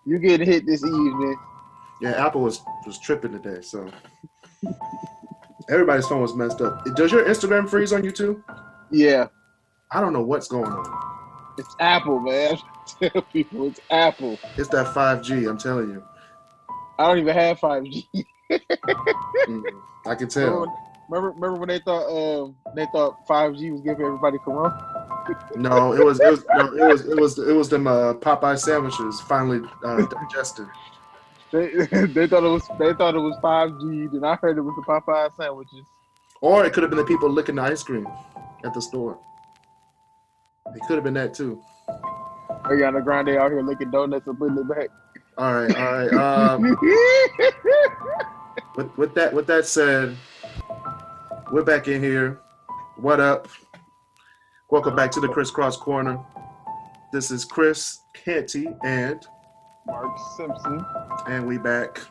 You getting hit this evening. Yeah, Apple was tripping today, so everybody's phone was messed up. Does your Instagram freeze on you too? Yeah. I don't know what's going on. It's Apple, man. Tell people it's Apple. It's that 5G, I'm telling you. I don't even have 5G. I can tell. Remember when they thought 5G was giving everybody corona? No, it was them Popeye sandwiches finally digested. They thought it was 5G, then I heard it was the Popeye sandwiches. Or it could have been the people licking the ice cream at the store. It could have been that too. Ariana Grande out here licking donuts and putting it back. All right. With that said, we're back in here. What up? Welcome back to the Crisscross Corner. This is Chris Canty and Mark Simpson, and we back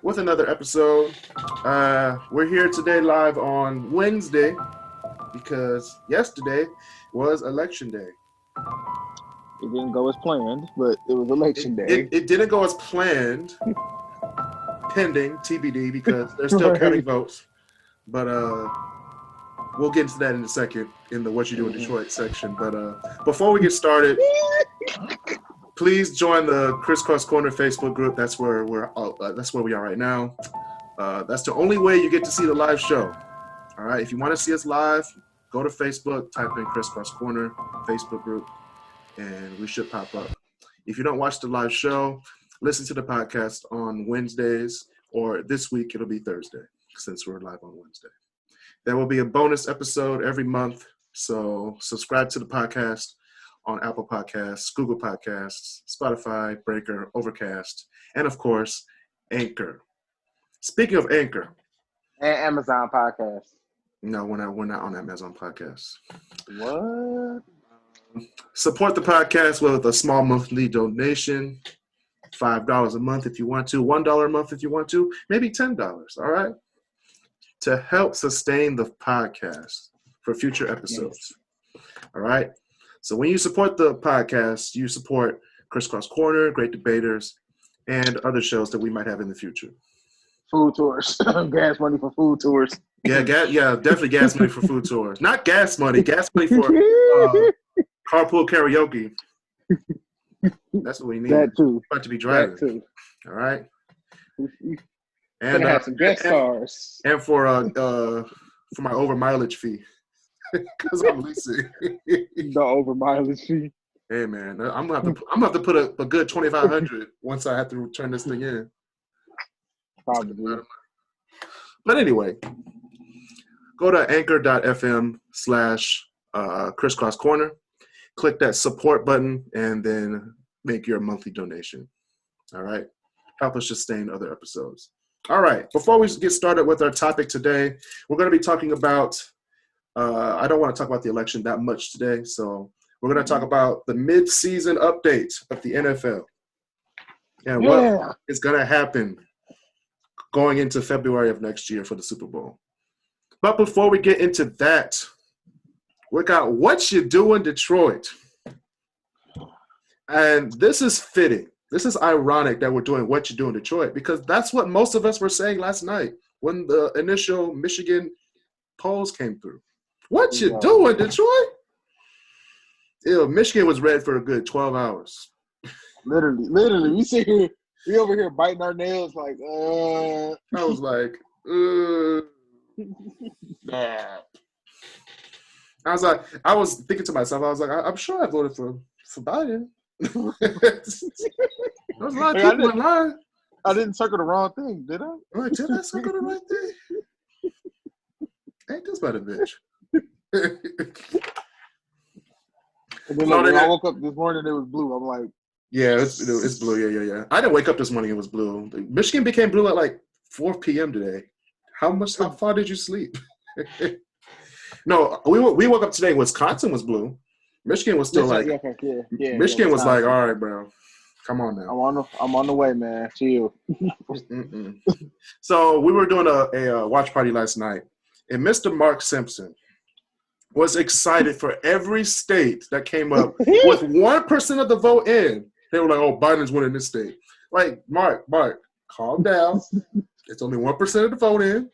with another episode. We're here today live on Wednesday because yesterday was election day. It didn't go as planned, but it was election day. It didn't go as planned, pending TBD because they're still counting votes. But we'll get into that in a second in the What You Do in Detroit section. But before we get started, please join the Crisscross Corner Facebook group. That's where we are right now. That's the only way you get to see the live show. All right. If you want to see us live, go to Facebook, type in Crisscross Corner Facebook group, and we should pop up. If you don't watch the live show, listen to the podcast on Wednesdays, or this week it'll be Thursday since we're live on Wednesday. There will be a bonus episode every month, so subscribe to the podcast on Apple Podcasts, Google Podcasts, Spotify, Breaker, Overcast, and of course, Anchor. Speaking of Anchor. And Amazon Podcast. No, we're not on Amazon Podcasts. What? Support the podcast with a small monthly donation. $5 a month if you want to, $1 a month if you want to, maybe $10, all right? To help sustain the podcast for future episodes. Yes. All right? So when you support the podcast, you support Crisscross Corner, Great Debaters, and other shows that we might have in the future. Food tours. Gas money for food tours. Yeah, definitely gas money for food tours. Not gas money for carpool karaoke. That's what we need. That too. We're about to be driving. That too. All right. And have some guest stars. And for my over mileage fee. Because I'm leasing. The over mileage fee. Hey man, I'm gonna have to put a good $2,500 once I have to return this thing in. Probably. But anyway, go to anchor.fm/crisscross corner, click that support button, and then make your monthly donation. All right, help us sustain other episodes. All right, before we get started with our topic today, we're going to be talking about. I don't want to talk about the election that much today, so we're going to talk about the mid-season update of the NFL and what is going to happen going into February of next year for the Super Bowl. But before we get into that, we got What You Do in Detroit. And this is fitting. This is ironic that we're doing What You Do in Detroit because that's what most of us were saying last night when the initial Michigan polls came through. What you doing, Detroit? Ew, Michigan was red for a good 12 hours. Literally. We over here biting our nails like, I was like, I was thinking to myself, I was like, I'm sure I voted for Biden. There's a lot of people in line. I didn't circle the wrong thing, did I? Wait, did I circle the right thing? Ain't this about a bitch? And then when I woke up this morning, it was blue. I'm like, yeah, it's blue. Yeah. I didn't wake up this morning. It was blue. Michigan became blue at like 4 p.m. today. How far did you sleep? No, we woke up today. Wisconsin was blue. Michigan was still Michigan was like, all right, bro, come on now. I'm on the way, man. Chill. So we were doing a watch party last night, and Mr. Mark Simpson was excited for every state that came up with 1% of the vote in They were like, "Oh, Biden's winning this state." Like, Mark, calm down. It's only 1% of the vote in.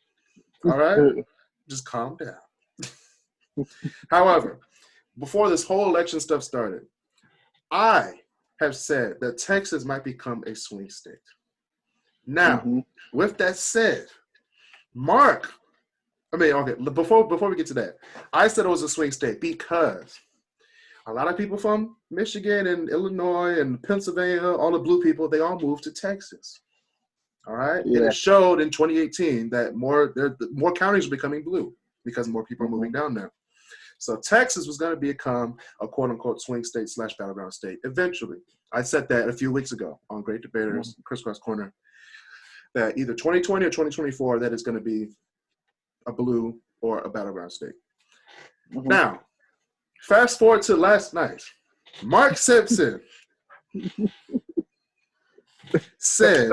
All right, just calm down. However, before this whole election stuff started, I have said that Texas might become a swing state. Now, with that said, Mark, before we get to that, I said it was a swing state because a lot of people from Michigan and Illinois and Pennsylvania, all the blue people, they all moved to Texas. All right? Yeah. And it showed in 2018 that more counties are becoming blue because more people are moving down there. So Texas was going to become a quote-unquote swing state / battleground state eventually. I said that a few weeks ago on Great Debaters, Crisscross Corner, that either 2020 or 2024, that is going to be a blue or a battleground state. Now, fast forward to last night. Mark Simpson said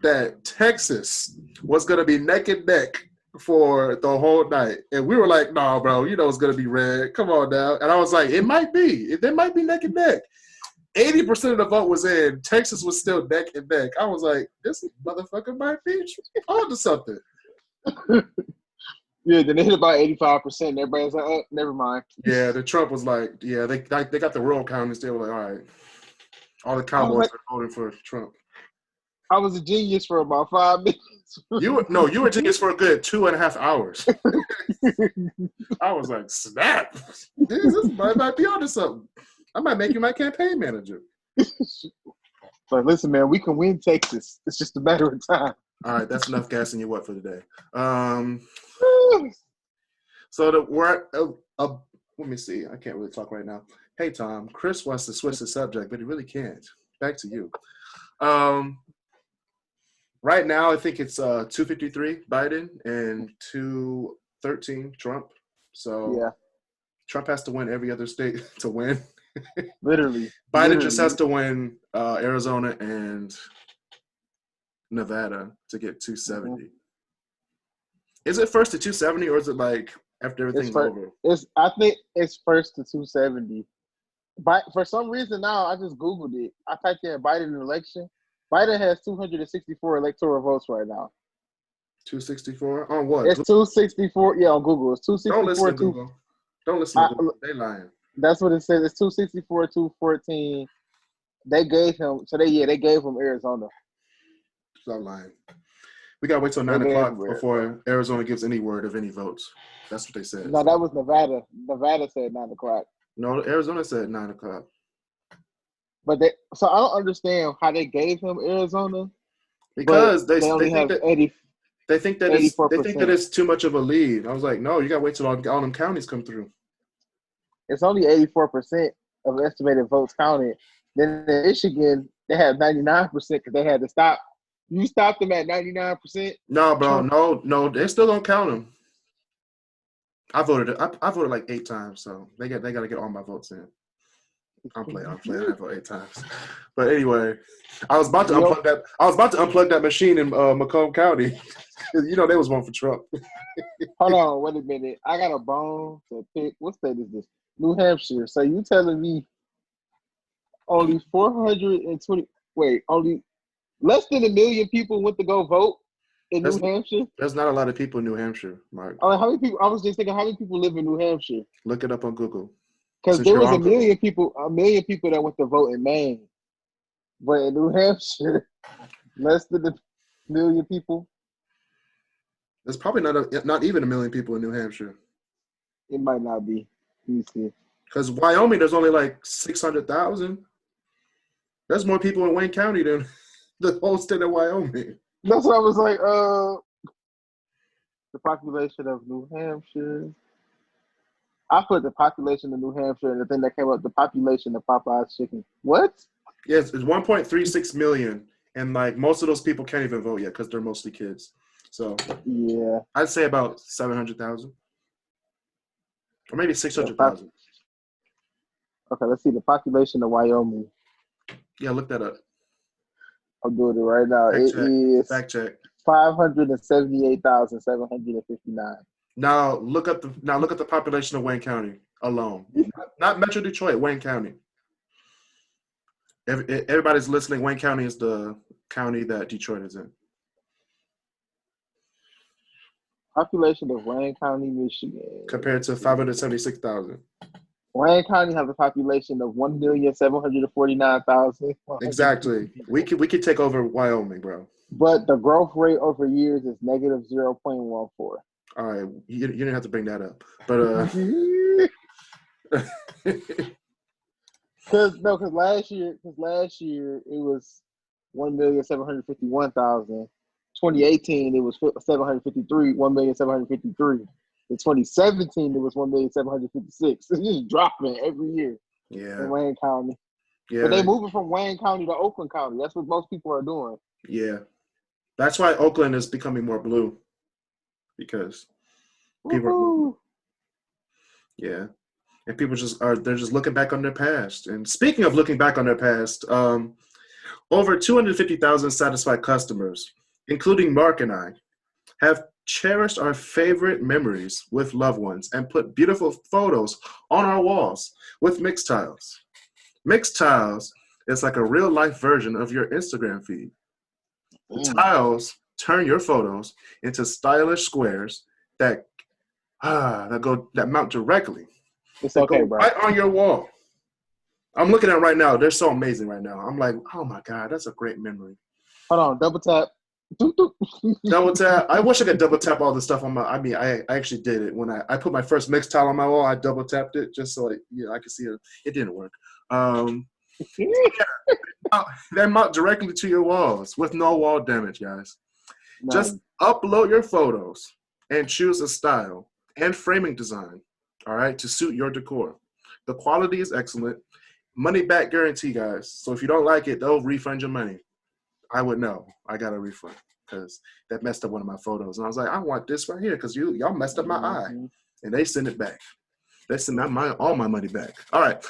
that Texas was going to be neck and neck for the whole night. And we were like, "No, bro, you know it's going to be red. Come on now." And I was like, it might be. They might be neck and neck. 80% of the vote was in. Texas was still neck and neck. I was like, this motherfucker might be on to something. Yeah, then they hit about 85%. Everybody's like, "Oh, never mind." Yeah, the Trump was like, yeah, they got the rural counties. They were like, all right. All the Cowboys are voting for Trump. I was a genius for about 5 minutes. You were a genius for a good 2.5 hours. I was like, snap. This might be onto something. I might make you my campaign manager. But listen, man, we can win Texas. It's just a matter of time. All right, that's enough gassing you up for today. So let me see. I can't really talk right now. Hey, Tom, Kris wants to switch the subject, but he really can't. Back to you. Right now, I think it's 253 Biden and 213 Trump. So yeah. Trump has to win every other state to win. Literally. Biden just has to win Arizona and Nevada to get 270. Is it first to 270 or is it like after everything's over? I think it's first to 270. But for some reason now, I just Googled it. I typed in Biden election. Biden has 264 electoral votes right now. 264? On what? It's 264. Yeah, on Google. It's 264. Don't listen to Google. Don't listen to Google. They lying. That's what it says. It's 264, 214. They gave him. So they gave him Arizona. Stop lying. We gotta wait till 9 o'clock before Arizona gives any word of any votes. That's what they said. No, that was Nevada. Nevada said 9 o'clock. No, Arizona said 9 o'clock. But so I don't understand how they gave him Arizona. Because they only think have that 80. They think that it's too much of a lead. I was like, no, you gotta wait till all them counties come through. It's only 84% of estimated votes counted. Then in Michigan, they had 99% because they had to stop. You stopped them at 99%. No, bro, no, they still don't count them. I voted like 8 times, so they got to get all my votes in. I'm playing. I voted 8 times. But anyway, I was about to unplug that machine in Macomb County. You know they was voting for Trump. Hold on, wait a minute. I got a bone to pick. What state is this? New Hampshire. So you telling me only 420? Wait, only less than 1 million people went to go vote in New Hampshire? There's not a lot of people in New Hampshire, Mark. How many people? I was just thinking, how many people live in New Hampshire? Look it up on Google. Because there was 1 million people that went to vote in Maine, but in New Hampshire, less than 1 million people. There's probably not even 1 million people in New Hampshire. It might not be. Let me see. Because Wyoming, there's only like 600,000. There's more people in Wayne County than the whole state of Wyoming. That's what I was like. The population of New Hampshire. I put the population of New Hampshire, and the thing that came up, the population of Popeye's chicken. What? Yes, it's 1.36 million, and like most of those people can't even vote yet because they're mostly kids. So yeah, I'd say about 700,000, or maybe 600,000. Okay, let's see the population of Wyoming. Yeah, look that up. I'm doing it right now. Fact check. 578,759. Now look at the population of Wayne County alone, not Metro Detroit, Wayne County. Everybody's listening. Wayne County is the county that Detroit is in. Population of Wayne County, Michigan. Compared to 576,000. Wayne County has a population of 1,749,000. Exactly. We could take over Wyoming, bro. But the growth rate over years is negative 0.14. All right, you didn't have to bring that up, but Because last year it was 1,751,000. 2018 it was 753, 1,753. In 2017 it was 1,756. It's just dropping every year. Yeah. In Wayne County. Yeah. But they moving from Wayne County to Oakland County. That's what most people are doing. Yeah. That's why Oakland is becoming more blue. Because people are, yeah. And people they're just looking back on their past. And speaking of looking back on their past, over 250,000 satisfied customers, including Mark and I, have cherished our favorite memories with loved ones and put beautiful photos on our walls with Mix Tiles. Mix Tiles is like a real-life version of your Instagram feed. The tiles turn your photos into stylish squares that mount directly. It's okay, bro. Right on your wall. I'm looking at it right now. They're so amazing right now. I'm like, oh my God, that's a great memory. Hold on, double tap. Double tap. I wish I could double tap all the stuff on my. I actually did it when I put my first Mix Tile on my wall. I double tapped it just so I could see it. It didn't work. They mount directly to your walls with no wall damage, guys. Nice. Just upload your photos and choose a style and framing design, all right, to suit your decor. The quality is excellent. Money back guarantee, guys. So if you don't like it, they'll refund your money. I would know. I got a refund because that messed up one of my photos. And I was like, I want this right here because y'all messed up my eye. And they send it back. They send all my money back. All right.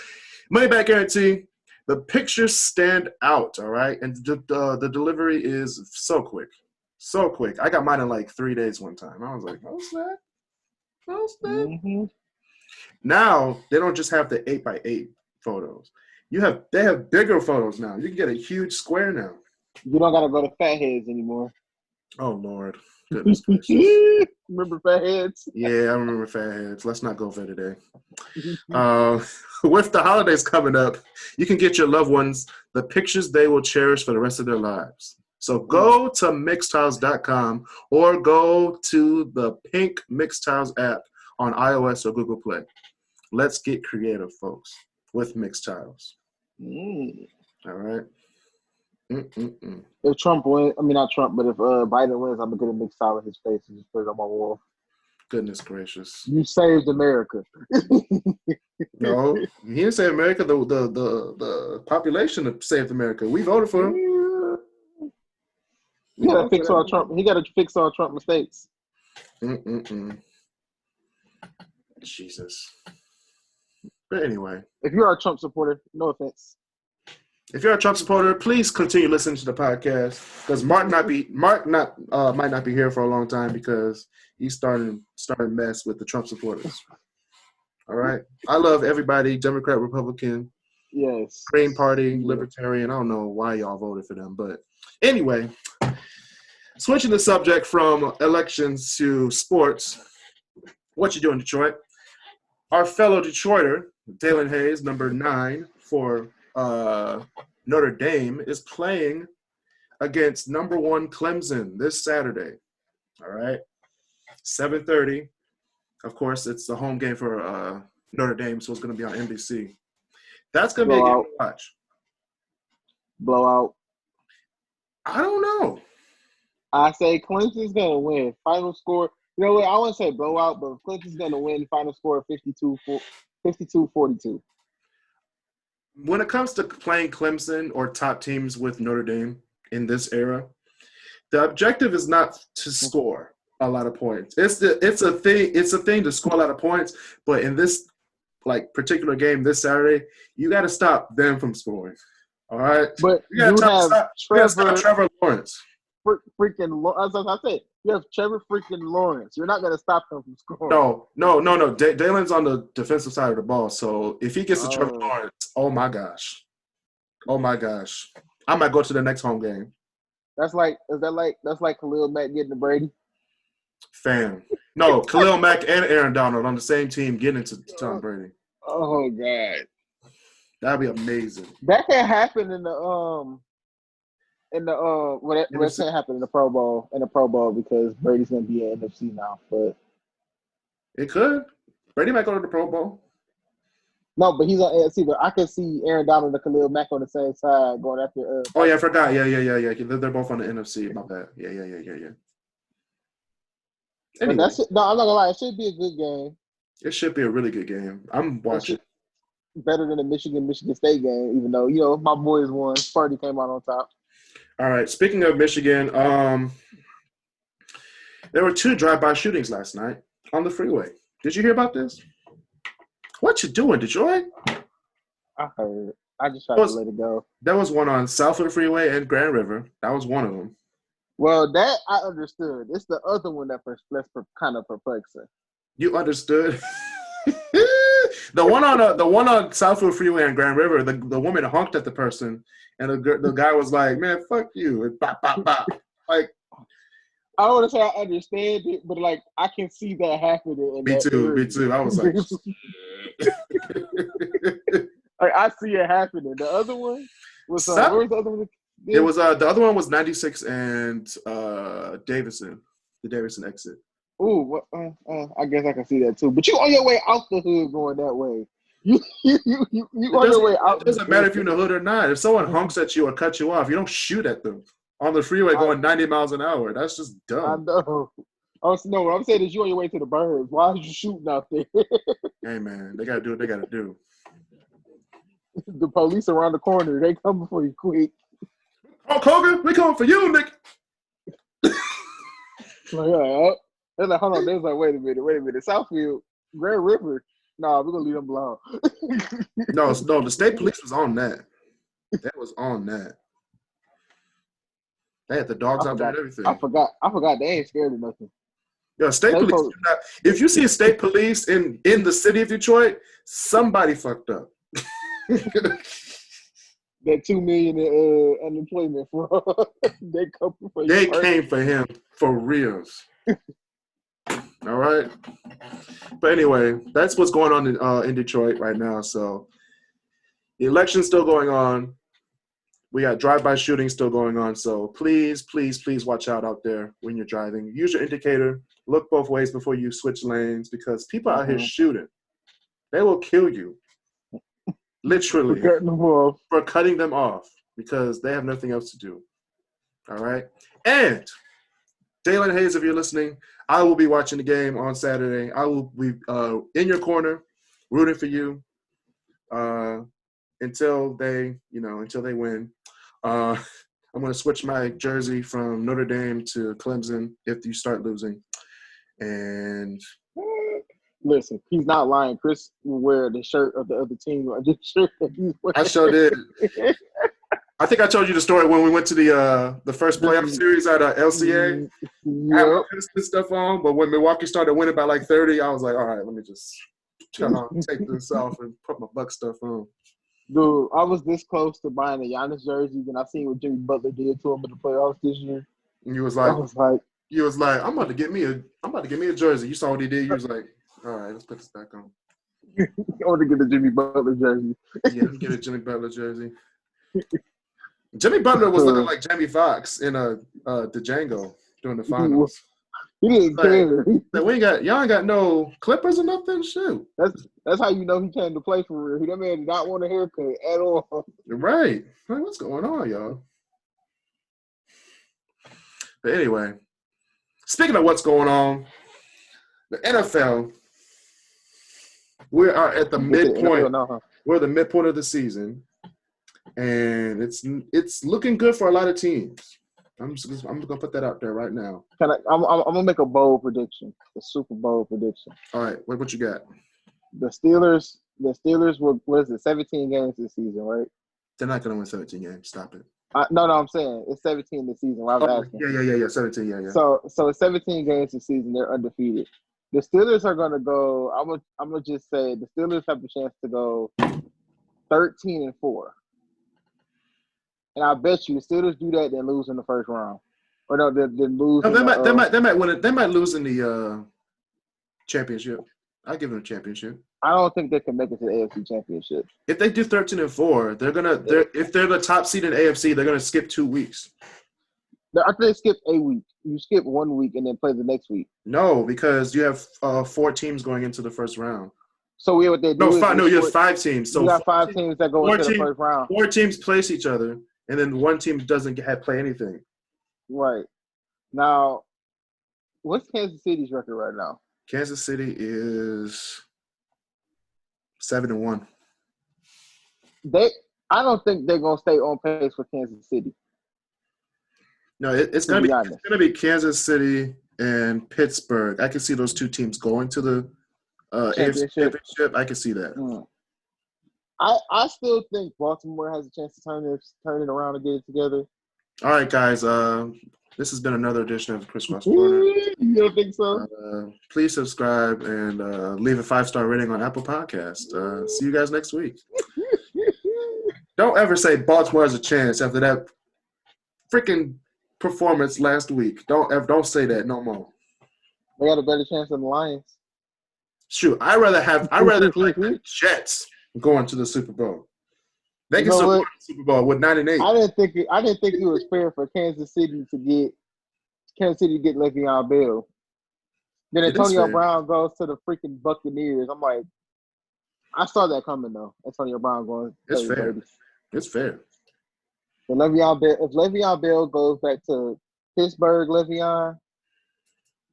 Money back guarantee. The pictures stand out, all right? And the delivery is so quick. So quick. I got mine in like 3 days one time. I was like, how's that? Mm-hmm. Now, they don't just have the 8x8 photos. They have bigger photos now. You can get a huge square now. You don't got to go to Fatheads anymore. Oh, Lord. Goodness gracious. Remember Fatheads? Yeah, I remember Fatheads. Let's not go there today. With the holidays coming up, you can get your loved ones the pictures they will cherish for the rest of their lives. So go to mixtiles.com or go to the pink Mixtiles app on iOS or Google Play. Let's get creative, folks, with Mixtiles. All right. If Trump wins, not Trump, but if Biden wins, I'm going to get a Mix Tile in his face and just put it on my wall. Goodness gracious. You saved America. No, he didn't save America. The population saved America. We voted for him. He got to fix all Trump. He got to fix all Trump mistakes. Jesus. But anyway, if you're a Trump supporter, no offense. If you're a Trump supporter, please continue listening to the podcast because Mark might not be here for a long time because he's starting mess with the Trump supporters. All right, I love everybody, Democrat, Republican, yes, Green Party, Libertarian. I don't know why y'all voted for them, but anyway, switching the subject from elections to sports. What you doing, Detroit? Our fellow Detroiter, Dalen Hayes, number 9 for Notre Dame, is playing against number 1 Clemson this Saturday. All right, 7:30. Of course, it's the home game for Notre Dame, so it's going to be on NBC. That's going to be a game to watch. Blowout. I don't know. I say Clemson's going to win. Final score. You know what? I wouldn't say blowout, but Clemson's going to win. Final score 52-42. When it comes to playing Clemson or top teams with Notre Dame in this era, the objective is not to score a lot of points. It's a thing to score a lot of points, but in this particular game this Saturday, you got to stop them from scoring. All right, but you have Trevor Lawrence. As I said, you have Trevor freaking Lawrence. You're not going to stop him from scoring. No. Dalen's on the defensive side of the ball, so if he gets to Trevor Lawrence, oh my gosh. Oh my gosh. I might go to the next home game. That's like Khalil Mack getting to Brady? Fam. No, Khalil Mack and Aaron Donald on the same team getting into Tom Brady. Oh God. That'd be amazing. That can't happen in the that can't happen in the Pro Bowl because Brady's gonna be in NFC now. But it could. Brady might go to the Pro Bowl. No, but he's on AFC. But I can see Aaron Donald and Khalil Mack on the same side going after. Oh yeah, I forgot. Yeah. They're both on the NFC. My bad. Yeah. Anyway. But that's it. No, I'm not gonna lie. It should be a good game. It should be a really good game. I'm watching. Better than the Michigan State game, even though my boys won. Party came out on top. All right. Speaking of Michigan, there were 2 drive-by shootings last night on the freeway. Did you hear about this? What you doing, Detroit? I heard. I just tried to let it go. There was one on Southwood Freeway and Grand River. That was one of them. Well, that I understood. It's the other one that's kind of perplexing. You understood? The one on Southwood Freeway and Grand River, the woman honked at the person, and the guy was like, "Man, fuck you!" And bop bop bop. Like, I don't want to say I understand it, but like I can see that happening. Me too. I was like, like I see it happening. The other one was where was the other one? It was the other one was 96 and Davidson, the Davidson exit. Ooh, I guess I can see that too. But you on your way out the hood going that way. You on your way out. It doesn't matter if you're in the hood or not. If someone honks at you or cuts you off, you don't shoot at them on the freeway going 90 miles an hour. That's just dumb. I know. No, what I'm saying is you on your way to the burbs. Why are you shooting out there? Hey, man, they got to do what they got to do. The police around the corner. They coming for you quick. Oh, Koga, we coming for you, Nick. They're like, hold on. They're like, wait a minute. Southfield, Grand River. Nah, we're going to leave them alone. No, the state police was on that. That was on that. They had the dogs out there and everything. I forgot. They ain't scared of nothing. Yeah, state police. If you see state police in the city of Detroit, somebody fucked up. That $2 million in unemployment fraud. They came for him for reals. All right. But anyway, that's what's going on in Detroit right now. So the election's still going on. We got drive-by shootings still going on. So please watch out there when you're driving. Use your indicator. Look both ways before you switch lanes because people out here shooting. They will kill you. Literally. For cutting them off because they have nothing else to do. All right. And Jalen Hayes, if you're listening, I will be watching the game on Saturday. I will be in your corner, rooting for you until they win. I'm going to switch my jersey from Notre Dame to Clemson if you start losing. And listen, he's not lying. Kris will wear the shirt of the other team. I sure did. I think I told you the story when we went to the first playoff series at LCA. Yep. I had my stuff on, but when Milwaukee started winning by like 30, I was like, all right, let me just take this off and put my Buck stuff on. Dude, I was this close to buying a Giannis jersey, and I seen what Jimmy Butler did to him in the playoffs this year. And you was like, I'm about to get me a jersey. You saw what he did. You was like, all right, let's put this back on. I want to get a Jimmy Butler jersey. Yeah, let me get a Jimmy Butler jersey. Jimmy Butler was looking like Jamie Foxx in the Django during the finals. He didn't care. Y'all ain't got no clippers or nothing. Shoot. That's how you know he came to play for real. That man did not want a haircut at all. Right. Like, what's going on, y'all? But anyway, speaking of what's going on, the NFL. We are at the midpoint. We're at the midpoint of the season, and it's looking good for a lot of teams. I'm gonna put that out there right now. I'm gonna make a bold prediction, a super bold prediction. All right, what you got? The Steelers were 17 games this season, right? They're not gonna win 17 games. Stop it. No, I'm saying it's 17 this season. I was asking. Yeah, 17. Yeah. So it's 17 games this season. They're undefeated. The Steelers are gonna go. I'm gonna just say the Steelers have a chance to go 13-4. And I bet you the Steelers do that, then lose in the first round. Or no, then lose No, in the they might win it. They might lose in the championship. I'll give them a championship. I don't think they can make it to the AFC Championship. If they do 13-4, if they're the top seed in AFC, they're gonna skip 2 weeks. I think they skip a week. You skip 1 week and then play the next week. No, because you have 4 teams going into the first round. So what they do you have 5 teams. So you got 5 teams that go into the first round. 4 teams place each other, and then 1 team doesn't play anything. Right. Now, what's Kansas City's record right now? Kansas City is 7-1. I don't think they're gonna stay on pace for Kansas City. No, it's gonna be Kansas City and Pittsburgh. I can see those 2 teams going to the AFC Championship. I can see that. I still think Baltimore has a chance to turn it around and get it together. All right, guys. This has been another edition of Kris Mark's Corner. You don't think so? Please subscribe and leave a 5-star rating on Apple Podcast. See you guys next week. Don't ever say Baltimore has a chance after that freaking performance last week. Don't say that no more. They got a better chance than the Lions. Shoot, I'd rather like the Jets going to the Super Bowl. They can support the Super Bowl with 9-8. I didn't think it was fair for Kansas City to get Le'Veon Bell. Then Antonio Brown goes to the freaking Buccaneers. I'm like, I saw that coming though. Antonio Brown going. It's fair. It's fair. If Le'Veon Bell goes back to Pittsburgh,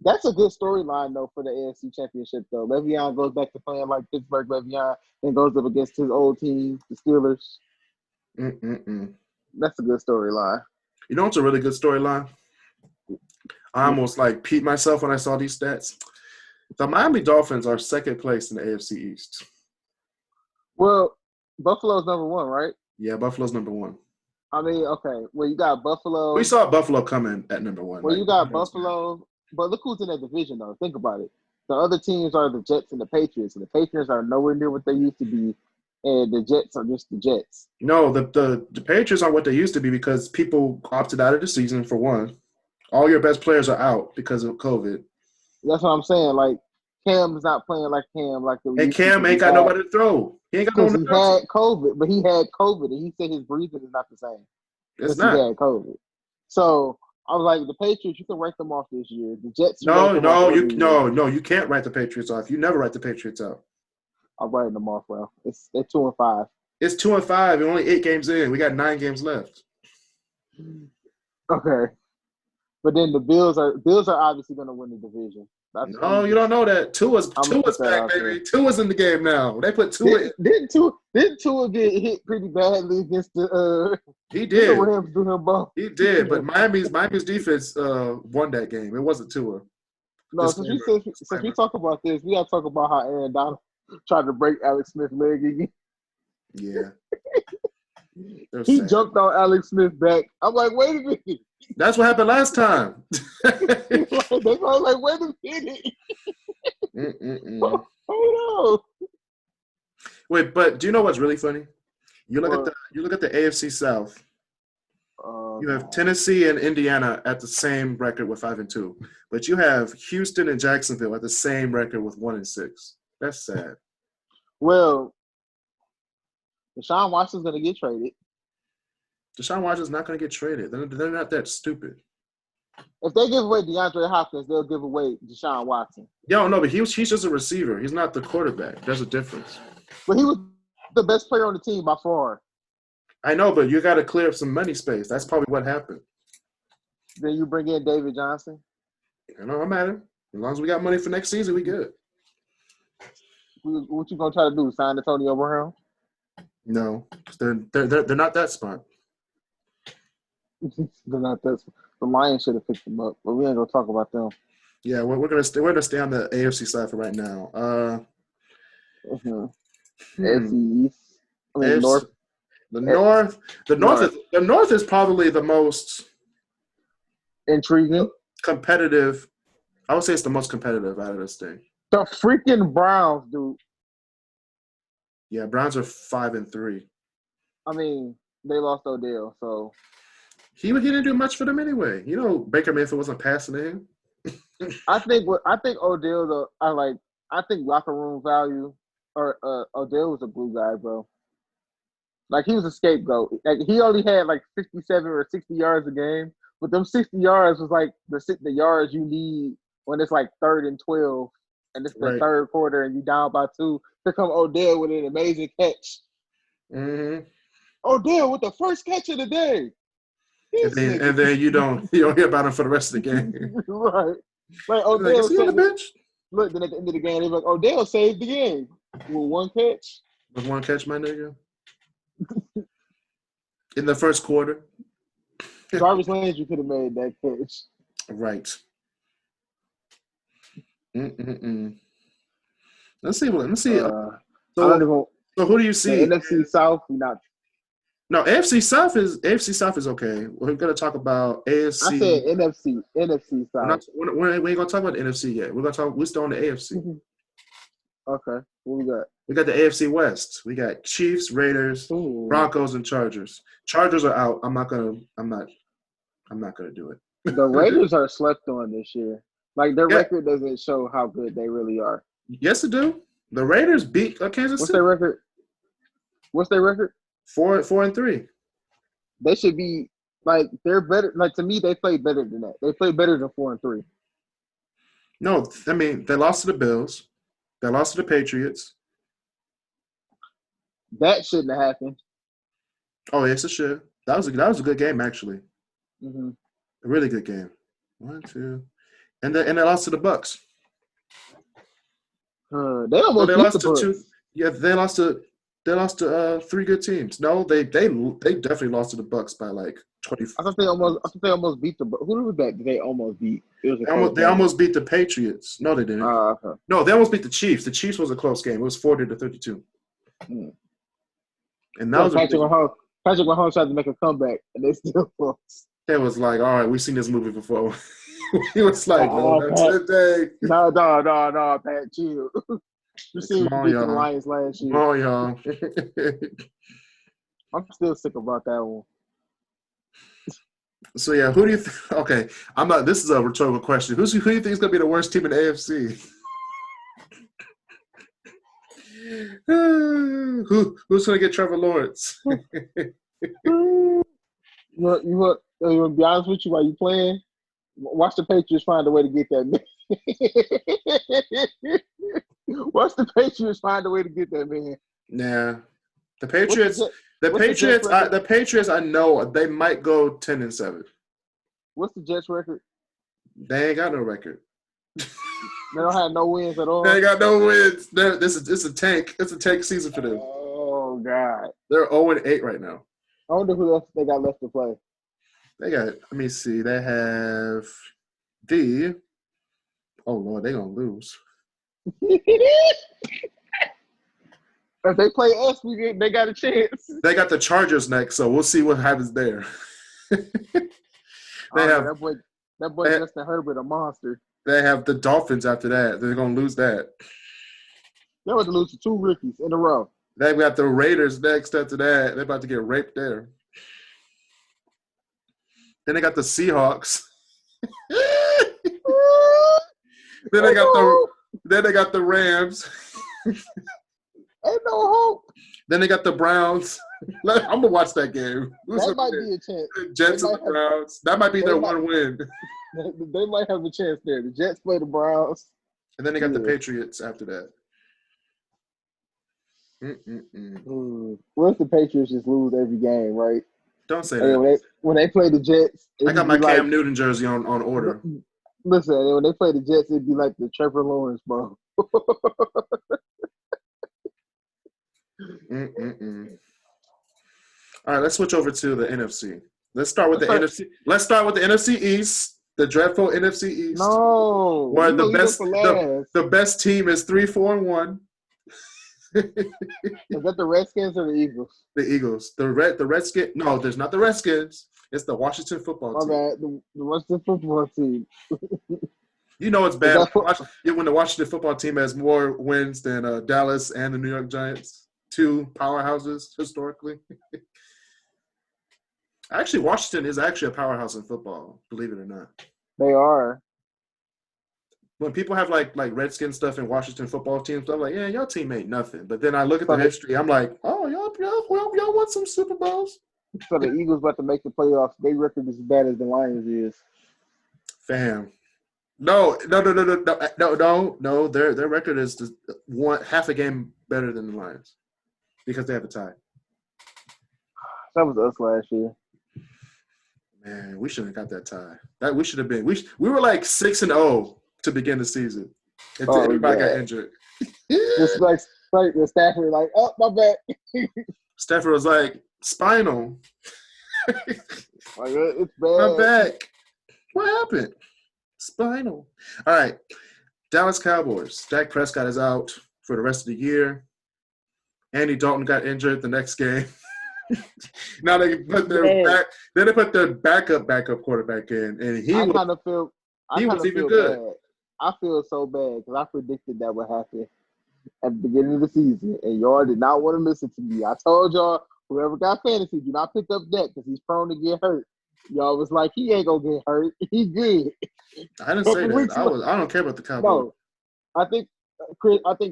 that's a good storyline though for the AFC Championship though. Le'Veon goes back to playing like Pittsburgh Le'Veon and goes up against his old team, the Steelers. That's a good storyline. You know what's a really good storyline? I almost peed myself when I saw these stats. The Miami Dolphins are second place in the AFC East. Well, Buffalo's number 1, right? Yeah, Buffalo's number 1. I mean, okay. Well, you got Buffalo. We saw Buffalo coming at number 1. Well, you got Buffalo. But look who's in that division, though. Think about it. The other teams are the Jets and the Patriots, and the Patriots are nowhere near what they used to be, and the Jets are just the Jets. No, the Patriots aren't what they used to be because people opted out of the season, for one. All your best players are out because of COVID. That's what I'm saying. Like, Cam's not playing like Cam. And Cam ain't got nobody to throw. He ain't got no one to throw. He had COVID, but he had COVID, and he said his breathing is not the same. It's not. He had COVID. So I was like, the Patriots, you can write them off this year. The Jets, you can't write the Patriots off. You never write the Patriots off. I'm writing them off, bro. They're 2-5. It's 2-5. We're only 8 games in. We got 9 games left. Okay, but then the Bills are obviously going to win the division. You don't know that. Tua's back, baby. Tua's in the game now. They put Tua. Didn't Tua get hit pretty badly against the? He did. The Rams do him both. He did, but Miami's defense won that game. It wasn't Tua. No, since we talk about this, we got to talk about how Aaron Donald tried to break Alex Smith's leg again. Yeah. He jumped on Alex Smith's back. I'm like, wait a minute. That's what happened last time. That's why I was like, wait a minute. Hold on. Wait, but do you know what's really funny? You look at the AFC South. You have Tennessee and Indiana at the same record with 5-2, but you have Houston and Jacksonville at the same record with 1-6. That's sad. Well, Deshaun Watson's going to get traded. Deshaun Watson's not going to get traded. They're not that stupid. If they give away DeAndre Hopkins, they'll give away Deshaun Watson. No, but he's just a receiver. He's not the quarterback. There's a difference. But he was the best player on the team by far. I know, but you got to clear up some money space. That's probably what happened. Then you bring in David Johnson. I know, I'm at it. As long as we got money for next season, we good. What you gonna try to do? Sign Antonio Brown? No, they're not that smart. They're not that smart. The Lions should have picked them up, but we ain't gonna talk about them. Yeah, we're gonna stay on the AFC side for right now. AFC East. I mean, North. The North is probably the most intriguing, competitive. I would say it's the most competitive out of this thing. The freaking Browns, dude. Yeah, Browns are 5-3. I mean, they lost Odell, so he didn't do much for them anyway. You know, Baker Mayfield wasn't passing to him. I think Odell though I think locker room value or Odell was a glue guy, bro. Like he was a scapegoat. Like he only had like 57 or 60 yards a game, but them 60 yards was like the yards you need when it's like 3rd and 12 and it's the Right. third quarter and you down by 2. Here come Odell with an amazing catch. Mm-hmm. Odell with the first catch of the day. And then you don't hear about him for the rest of the game. Right. Like Like, Odell is he on the bench? Look, then at the end of the game, they're like, Odell saved the game with one catch. With one catch, my nigga. In the first quarter. Jarvis Landry could have made that catch. Right. Mm-mm-mm. Let's see. I don't So who do you see? The NFC South, not. No, AFC South is okay. We're gonna talk about AFC. I said NFC South. We ain't gonna talk about the NFC yet. We're still on the AFC. Okay, what we got? We got the AFC West. We got Chiefs, Raiders, Broncos, and Chargers. Chargers are out. I'm not gonna do it. The Raiders are slept on this year. Like their record doesn't show how good they really are. Yes, it do. The Raiders beat Kansas City. What's their record? What's their record? 4-3. They should be like they're better. Like to me, they play better than that. They play better than 4-3. No, I mean they lost to the Bills. They lost to the Patriots. That shouldn't have happened. Oh yes, it should. That was a good game actually. Mm-hmm. A really good game. 1, 2, and they lost to the Bucks. They almost beat the Bucks. 2. Yeah, they lost to 3 good teams. No, they definitely lost to the Bucks by like 20. I thought they almost beat the Bucks. Who was that? They almost beat. They almost beat the Patriots. No, they didn't. Okay. No, they almost beat the Chiefs. The Chiefs was a close game. It was 40-32. And that was Patrick Mahomes tried to make a comeback, and they still lost. It was like, all right, we've seen this movie before. He was like, that's today. No, Pat, chill. You seen the Lions last year. Oh, y'all. I'm still sick about that one. So yeah, who do you think? Okay, I'm not. This is a rhetorical question. Who do you think is going to be the worst team in the AFC? Who's going to get Trevor Lawrence? You want to be honest with you while you playing? Watch the Patriots find a way to get that man. Watch the Patriots find a way to get that man. Yeah, the Patriots. The Patriots. I know they might go 10-7. What's the Jets' record? They ain't got no record. They don't have no wins at all. They ain't got no wins. This is a tank. It's a tank season for them. Oh God. They're 0-8 right now. I wonder who else they got left to play. They got. Let me see. They have the. Oh Lord, they gonna lose. If they play us, they got a chance. They got the Chargers next, so we'll see what happens there. That boy Justin Herbert, a monster. They have the Dolphins after that. They're gonna lose that. They about to lose to 2 rookies in a row. They got the Raiders next after that. They're about to get raped there. Then they got the Seahawks. Then they got the Rams. Ain't no hope. Then they got the Browns. I'm gonna watch that game. That might be a chance. Jets and the Browns. That might be their one win. They might have a chance there. The Jets play the Browns. And then they got the Patriots after that. What if the Patriots just lose every game, right? Don't say that. When they play the Jets, I got my Cam Newton jersey on order. Listen, when they play the Jets, it'd be like the Trevor Lawrence Bowl. All right, let's switch over to the NFC. Let's start with the NFC. Let's start with the NFC East, the dreadful NFC East. No, where the best team is 3-4-1. Is that the Redskins or the Eagles? The Eagles. The Redskins. No, there's not the Redskins. It's the Washington football team. My bad. The Washington football team. You know it's bad when the Washington football team has more wins than Dallas and the New York Giants, 2 powerhouses historically. Actually, Washington is actually a powerhouse in football, believe it or not. They are. When people have like Redskin stuff in Washington football teams, I'm like, yeah, y'all team ain't nothing. But then I look at the history, I'm like, oh, y'all won some Super Bowls. So the Eagles about to make the playoffs. Their record is as bad as the Lions is. Fam. No. Their record is half a game better than the Lions because they have a tie. That was us last year. Man, we shouldn't have got that tie. That we should have been. We were like 6-0 to begin the season. Until everybody got injured. Just like the Stafford, like, oh, my bad. Stafford was like, spinal. Like, it's bad. My back. What happened? Spinal. All right. Dallas Cowboys. Dak Prescott is out for the rest of the year. Andy Dalton got injured the next game. Now they put their backup quarterback in, and he was even good. Bad. I feel so bad because I predicted that would happen at the beginning of the season, and y'all did not want to listen to me. I told y'all, whoever got fantasy, do not pick up Dak because he's prone to get hurt. Y'all was like, he ain't gonna get hurt. He good. I didn't say that. I don't care about the Cowboys. No, I think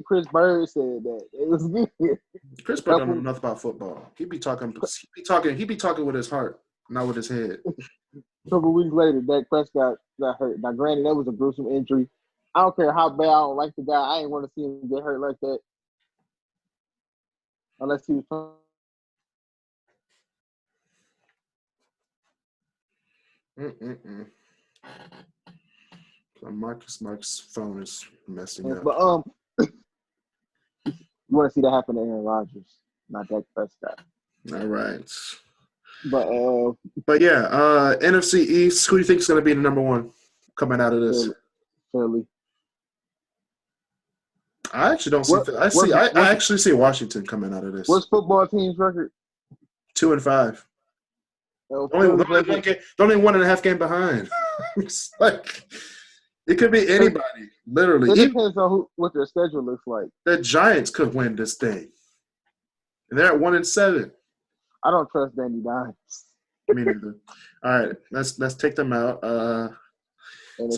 Kris Bird said that it was good. Kris Bird don't know nothing about football. He be talking with his heart, not with his head. A couple weeks later, Dak Prescott got hurt. Now, granted, that was a gruesome injury. I don't care how bad I don't like the guy. I ain't want to see him get hurt like that. Unless he was Mark's phone is messing up. But you want to see that happen to Aaron Rodgers, not Dak Prescott. All right. But yeah, NFC East. Who do you think is going to be the number one coming out of this? Philly. I actually don't see. I actually see Washington coming out of this. What's football team's record? 2-5. Only 1.5 game behind. It's like it could be anybody, literally. It depends on what their schedule looks like. The Giants could win this thing, and they're at 1-7. I don't trust Danny Dimes. Me neither. All right, let's take them out. So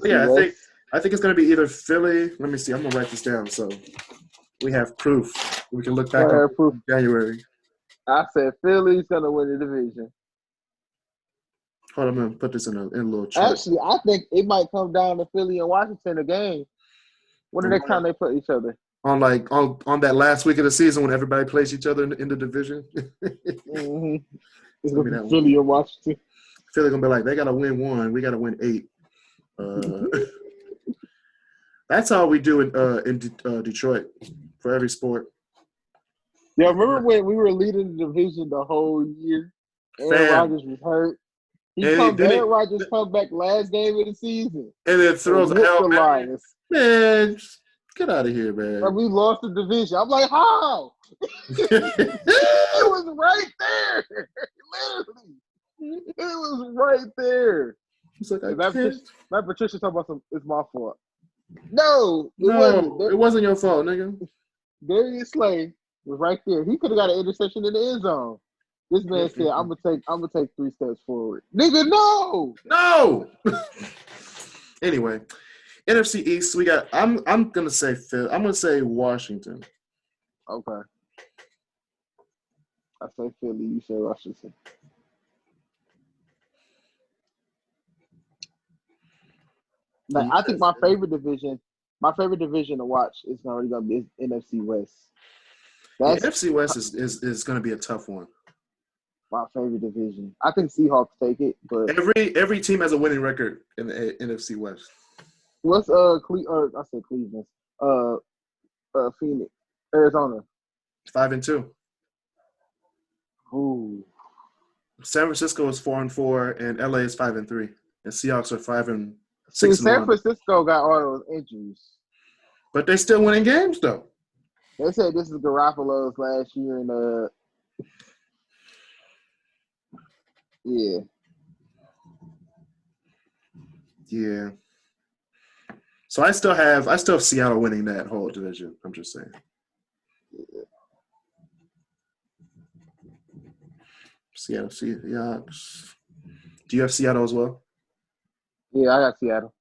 yeah, I think it's going to be either Philly. Let me see. I'm going to write this down so we have proof. We can look back on January. I said Philly's going to win the division. Hold on, I'm going to put this in a little chart. Actually, I think it might come down to Philly and Washington again. When the next time they play each other? On that last week of the season when everybody plays each other in the division. Mm-hmm. It's going to be Philly and Washington. Philly going to be like, they got to win 1. We got to win 8. That's how we do in Detroit for every sport. Yeah, remember when we were leading the division the whole year? Aaron Rodgers was hurt. Aaron Rodgers come back last game of the season. And then throws a hell man, get out of here, man. And we lost the division. I'm like, how? It was right there. Literally. It was right there. He's like, Matt Patricia talking about it's my fault. No, it wasn't your fault, nigga. Darius Slay was right there. He could have got an interception in the end zone. This man said, "I'm gonna take 3 steps forward." Nigga, no. Anyway, NFC East, we got. I'm gonna say Phil. I'm gonna say Washington. Okay. I say Philly. You say Washington. Like, I think my favorite division to watch is already gonna be NFC West. NFC West is gonna be a tough one. My favorite division. I think Seahawks take it, but every team has a winning record in the NFC West. What's I said Cleveland. Phoenix, Arizona. 5-2. Ooh. San Francisco is 4-4, and LA is 5-3, and Seahawks are 5-6. San Francisco got all those injuries, but they still winning games though. They said this is Garoppolo's last year in Yeah. So I still have Seattle winning that whole division. I'm just saying. Seattle Seahawks. Do you have Seattle as well? Yeah, I got Seattle.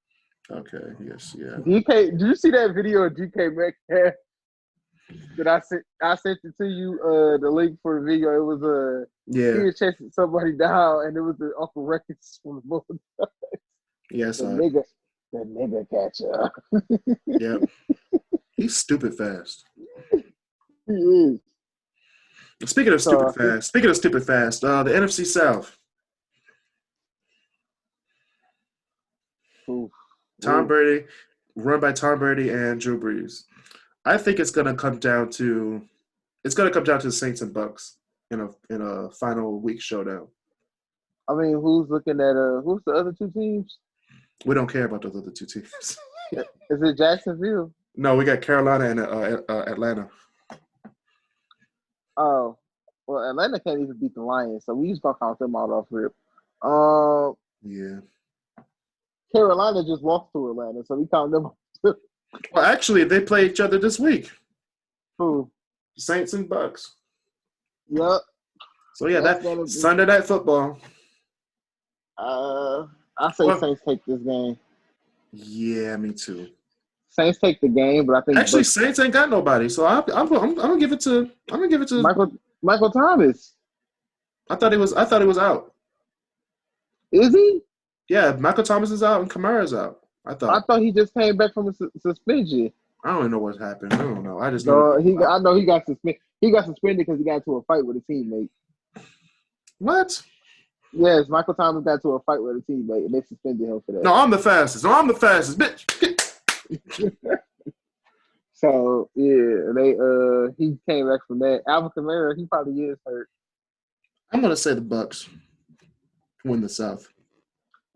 Okay, yes, yeah. DK, do you see that video of DK Metcalf that I sent? I sent it to you. The link for the video. It was he Yeah, was chasing somebody down, and it was the Uncle Records from the Bulldogs. yes, The nigga catcher. yeah. He's stupid fast. He is. Speaking of So stupid fast, the NFC South. Tom Brady, run by Tom Brady and Drew Brees. I think it's gonna come down to the Saints and Bucks in a final week showdown. I mean, who's looking at who's the other two teams? We don't care about those other two teams. Is it Jacksonville? No, we got Carolina and Atlanta. Oh, well, Atlanta can't even beat the Lions, so we just gonna count them out off rip. Yeah. Carolina just lost to Atlanta, so we count them. Well, actually, they play each other this week. Who? Saints and Bucks. Yep. So yeah, that Sunday Night Football. I say Saints take this game. Yeah, me too. Saints take the game, but I think actually Saints ain't got nobody, so I'm gonna give it to Michael Thomas. I thought he was out. Is he? Yeah, Michael Thomas is out and Kamara's out. I thought he just came back from a suspension. I don't even know what happened. I don't know. I just know I know he got suspended. He got suspended because he got into a fight with a teammate. What? Yes, Michael Thomas got into a fight with a teammate, and they suspended him for that. No, I'm the fastest, bitch. So yeah, he came back from that. Alvin Kamara, he probably is hurt. I'm gonna say the Bucks win the South.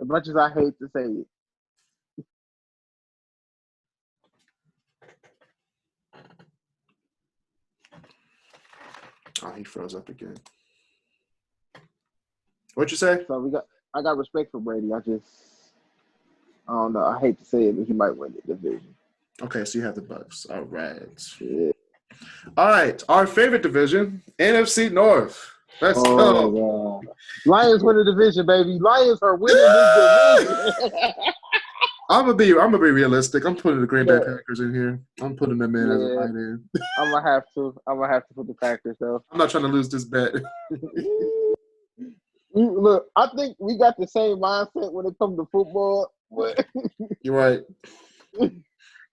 As much as I hate to say it. Oh, he froze up again. What'd you say? So I got respect for Brady. I don't know. I hate to say it, but he might win the division. Okay, so you have the Bucks. All right. Yeah. All right. Our favorite division, NFC North. Let's go. God. Lions win the division, baby. Lions are winning this division. I'm gonna be realistic. I'm putting the Green Bay Packers in here. I'm putting them in as a line in. I'm gonna have to put the Packers though. I'm not trying to lose this bet. Look, I think we got the same mindset when it comes to football. But you're right.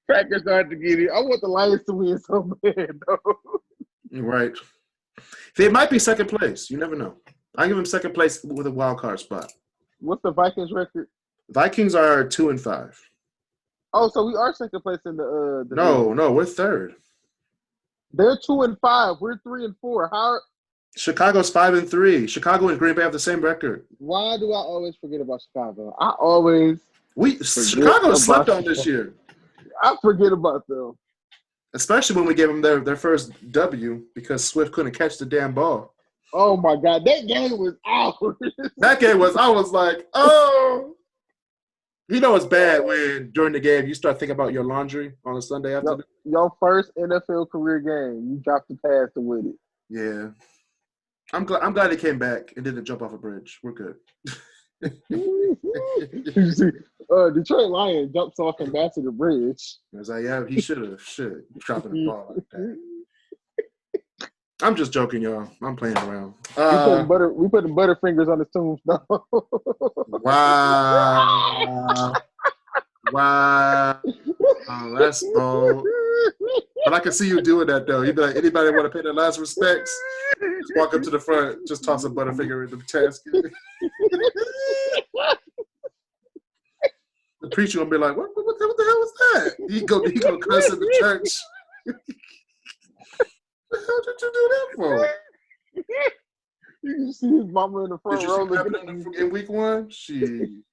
Packers start to get it. I want the Lions to win so bad, though. You're right. They might be second place. You never know. I give them second place with a wild card spot. What's the Vikings record? Vikings are 2-5. Oh, so we are second place in the No, we're third. They're 2-5. We're 3-4. How? Chicago's 5-3. Chicago and Green Bay have the same record. Why do I always forget about Chicago? Chicago slept on this year. I forget about them. Especially when we gave them their first W because Swift couldn't catch the damn ball. Oh my God, that game was out. I was like, oh. You know it's bad when during the game you start thinking about your laundry on a Sunday afternoon. Your first NFL career game, you dropped the pass to win it. Yeah. I'm glad he came back and didn't jump off a bridge. We're good. You see, Detroit Lions jumps off Ambassador Bridge. I was like, yeah, he should dropping the ball like that. I'm just joking, y'all. I'm playing around. We put the Butterfingers on the tombstone. Wow. Oh, that's bold. But I can see you doing that, though. You'd be like, anybody want to pay their last respects? Just walk up to the front, just toss a Butterfinger in the casket. The preacher will be like, what the hell was that? He go cuss in the church. What the hell did you do that for? You can see his mama in the front row looking at him. In week one? She.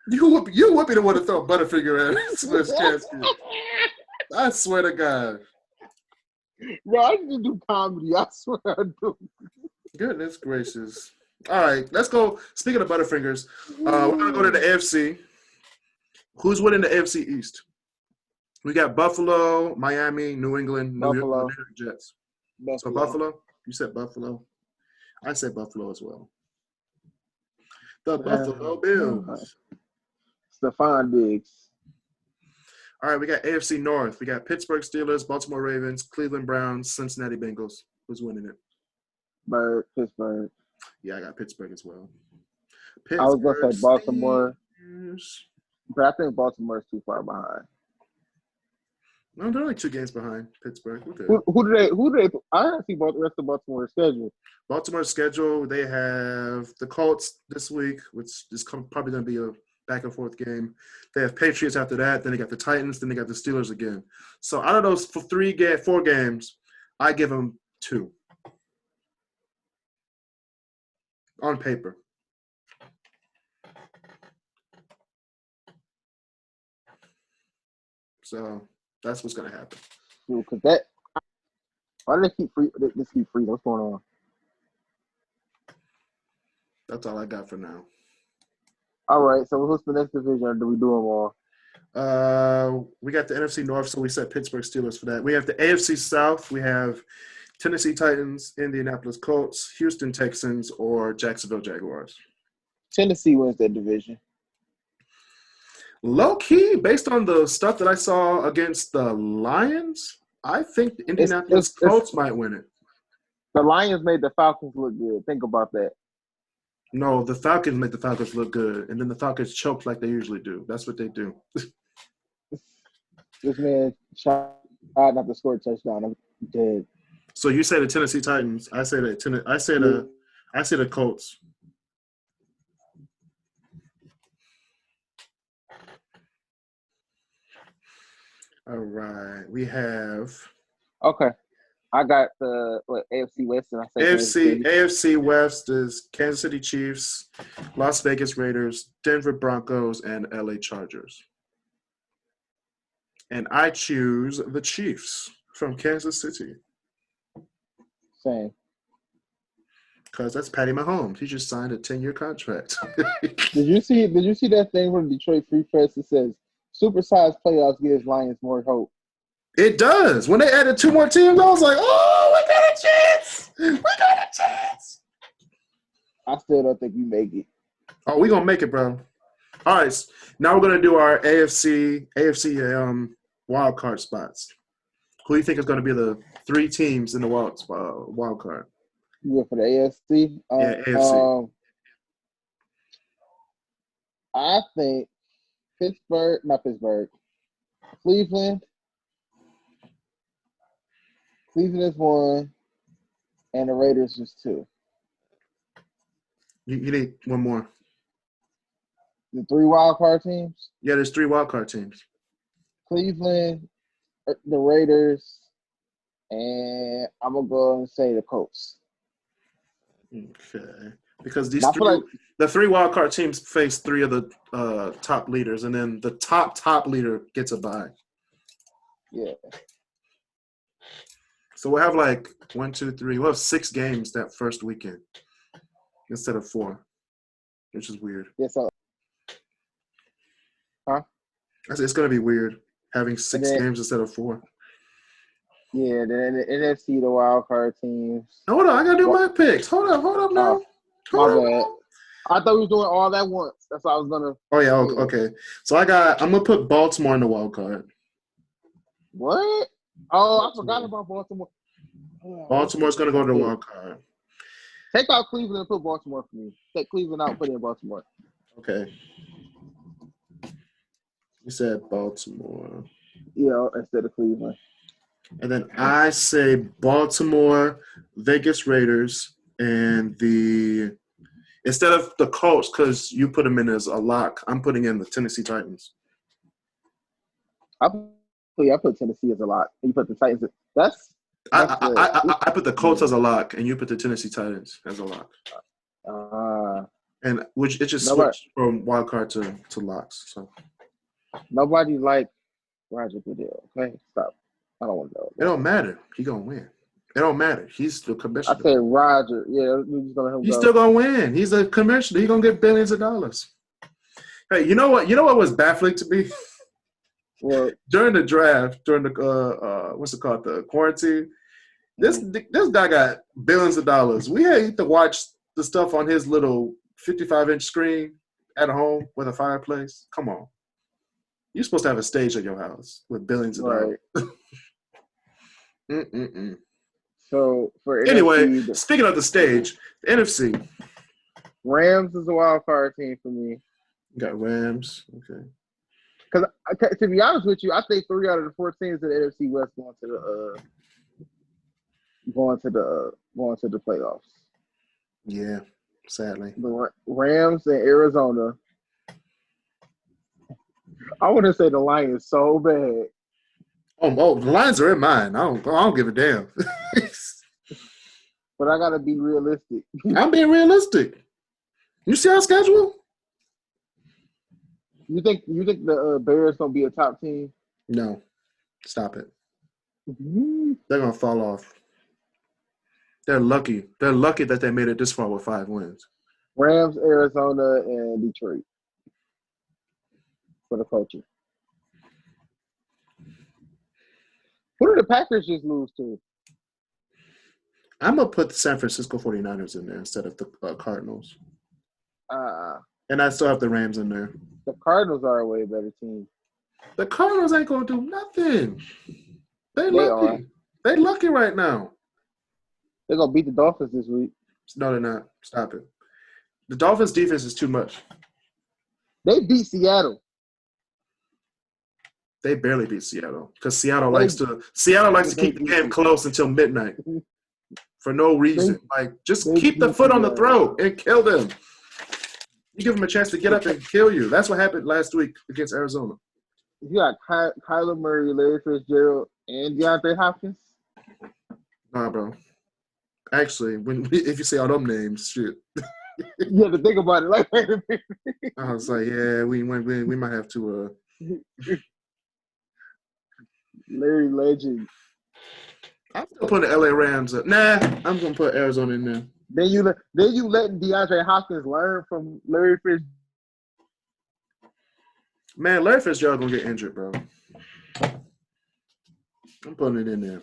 You would be the one to throw a Butterfinger at Swift's casket. I swear to God. Bro, I just do comedy. I swear I do. Goodness gracious. All right, let's go. Speaking of Butterfingers, we're going to go to the AFC. Who's winning the AFC East? We got Buffalo, Miami, New England, New York Jets. Buffalo. So Buffalo? You said Buffalo. I said Buffalo as well. The Buffalo Bills. Stephon Diggs. All right, we got AFC North. We got Pittsburgh Steelers, Baltimore Ravens, Cleveland Browns, Cincinnati Bengals. Who's winning it? Pittsburgh. Yeah, I got Pittsburgh as well. I was going to say Baltimore. Steelers. But I think Baltimore's too far behind. No, they're like 2 games behind Pittsburgh. Who do they? I don't see the rest of Baltimore's schedule. Baltimore's schedule, they have the Colts this week, which is probably going to be a back and forth game. They have Patriots after that. Then they got the Titans. Then they got the Steelers again. So out of those 4 games, I give them 2 on paper. So that's what's going to happen. Because why do they keep free? This keep free. What's going on? That's all I got for now. All right. So what's the next division? Or do we do them all? We got the NFC North, so we said Pittsburgh Steelers for that. We have the AFC South. We have Tennessee Titans, Indianapolis Colts, Houston Texans, or Jacksonville Jaguars. Tennessee wins that division. Low key, based on the stuff that I saw against the Lions, I think the Indianapolis Colts might win it. The Lions made the Falcons look good. Think about that. No, the Falcons made the Falcons look good, and then the Falcons choked like they usually do. That's what they do. This man tried not to score a touchdown. I'm dead. So you say the Tennessee Titans. I say the Colts. All right, we have. Okay, I got the AFC West, and I say AFC West is Kansas City Chiefs, Las Vegas Raiders, Denver Broncos, and LA Chargers. And I choose the Chiefs from Kansas City. Same. Because that's Patty Mahomes. He just signed a 10-year contract. Did you see that thing from Detroit Free Press that says supersized playoffs gives Lions more hope? It does. When they added 2 more teams, I was like, oh, we got a chance. We got a chance. I still don't think we make it. Oh, we're going to make it, bro. All right. Now we're going to do our AFC wild card spots. Who do you think is going to be the 3 teams in the wild card? Yeah, for the AFC? Yeah, AFC. I think Cleveland. Cleveland is 1, and the Raiders is 2. You need one more. The 3 wild card teams? Yeah, there's 3 wild card teams. Cleveland, the Raiders, and I'm going to go and say the Colts. Okay. Because the 3 wild card teams face 3 of the top leaders, and then the top leader gets a bye. Yeah. So we'll have 1, 2, 3. We'll have 6 games that first weekend instead of 4, which is weird. Yeah, so. Huh? I said it's going to be weird having 6 games instead of 4. Yeah, then the NFC, the wild card teams. Hold on, I gotta do my picks. Hold up now. My bad. I thought we was doing all that once. That's why I was gonna. Oh yeah, okay. So I'm gonna put Baltimore in the wild card. What? Oh, I forgot about Baltimore. Baltimore's gonna go to the wild card. Take out Cleveland and put Baltimore for me. Take Cleveland out and put in Baltimore. Okay. You said Baltimore. Yeah, instead of Cleveland. And then I say Baltimore, Vegas Raiders, and instead of the Colts, because you put them in as a lock, I'm putting in the Tennessee Titans. I put Tennessee as a lock. You put the Titans. I put the Colts as a lock, and you put the Tennessee Titans as a lock. And which it just switched from wild card to locks. So nobody like Roger Goodell. Okay, stop. I don't want to know. It don't matter. He gonna win. It don't matter. He's the commissioner. I said Roger. Yeah, we're just gonna let him He's still gonna win. He's a commissioner. He's gonna get billions of dollars. Hey, you know what? You know what was baffling to me? What? During the draft, during the what's it called? The quarantine. This guy got billions of dollars. We had to watch the stuff on his little 55-inch screen at home with a fireplace. Come on. You're supposed to have a stage at your house with billions of dollars. So for anyway, NFC, speaking of the stage, the NFC. Rams is a wild card team for me. You got Rams. Okay. Because to be honest with you, I think 3 out of the 4 teams in the NFC West going to the playoffs. Yeah, sadly. The Rams and Arizona. I wouldn't say the line is so bad. Oh, the Lions are in mine. I don't give a damn. But I gotta be realistic. I'm being realistic. You see our schedule? You think the Bears gonna be a top team? No, stop it. Mm-hmm. They're gonna fall off. They're lucky. They're lucky that they made it this far with 5 wins. Rams, Arizona, and Detroit for the culture. Who did the Packers just lose to? I'm going to put the San Francisco 49ers in there instead of the Cardinals. And I still have the Rams in there. The Cardinals are a way better team. The Cardinals ain't going to do nothing. They lucky. They lucky right now. They're going to beat the Dolphins this week. No, they're not. Stop it. The Dolphins' defense is too much. They beat Seattle. They barely beat Seattle because Seattle likes to keep the game close until midnight for no reason. Just keep the foot on the throat and kill them. You give them a chance to get up and kill you. That's what happened last week against Arizona. You got Kyler Murray, Larry Fitzgerald, and DeAndre Hopkins. Nah, bro. Actually, if you say all them names, shit. You have to think about it. Like, I was like, yeah, we might have to. Larry Legend. I'm still putting the LA Rams up. Nah, I'm gonna put Arizona in there. Then you letting DeAndre Hopkins learn from Larry Fitzgerald. Man, Larry Fitzgerald gonna get injured, bro. I'm putting it in there.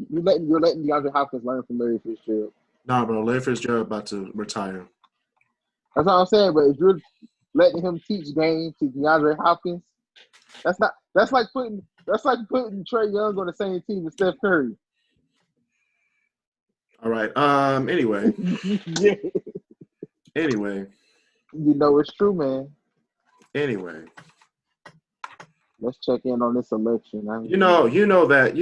You're letting DeAndre Hopkins learn from Larry Fitzgerald. Nah, bro. Larry Fitzgerald about to retire. That's what I'm saying. But if you're letting him teach game to DeAndre Hopkins, that's like putting Trae Young on the same team with Steph Curry. All right. Anyway. Yeah. Anyway. You know it's true, man. Anyway. Let's check in on this election. You know that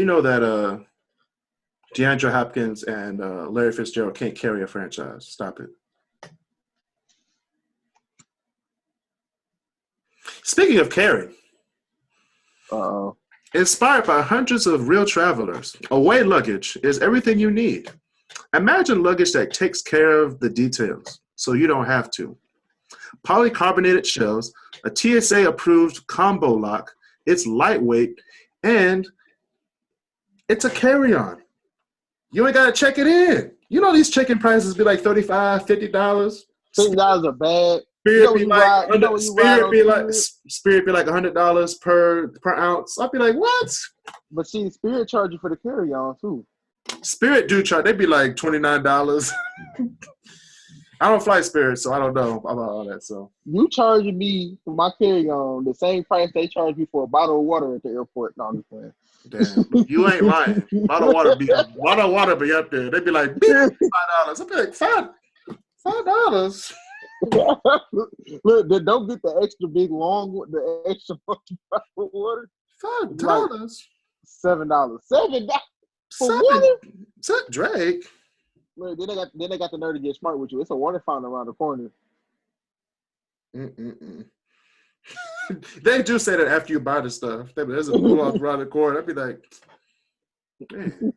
DeAndre Hopkins and Larry Fitzgerald can't carry a franchise. Stop it. Speaking of carry. Uh-oh. Inspired by hundreds of real travelers, Away luggage is everything you need. Imagine luggage that takes care of the details, so you don't have to. Polycarbonated shells, a TSA-approved combo lock, it's lightweight, and it's a carry-on. You ain't got to check it in. You know these check-in prices be like $35, $50. $50 are bad. Spirit be like $100 per ounce. I'd be like, what? But see, Spirit charge you for the carry-on too. Spirit do charge. They'd be like $29. I don't fly Spirit, so I don't know about all that. So you charging me for my carry-on the same price they charge me for a bottle of water at the airport? No, I'm just playing. Damn, you ain't lying. Bottle of water be up there. They'd be like $5. I'd be like $5. Look, they don't get the extra big long, the extra water. $5. Like $7. $7 for $7. water. Is that Drake? Look, then they got the nerve to get smart with you. It's a water fountain around the corner. They do say that after you buy the stuff. There's a pull off around the corner. I'd be like, man,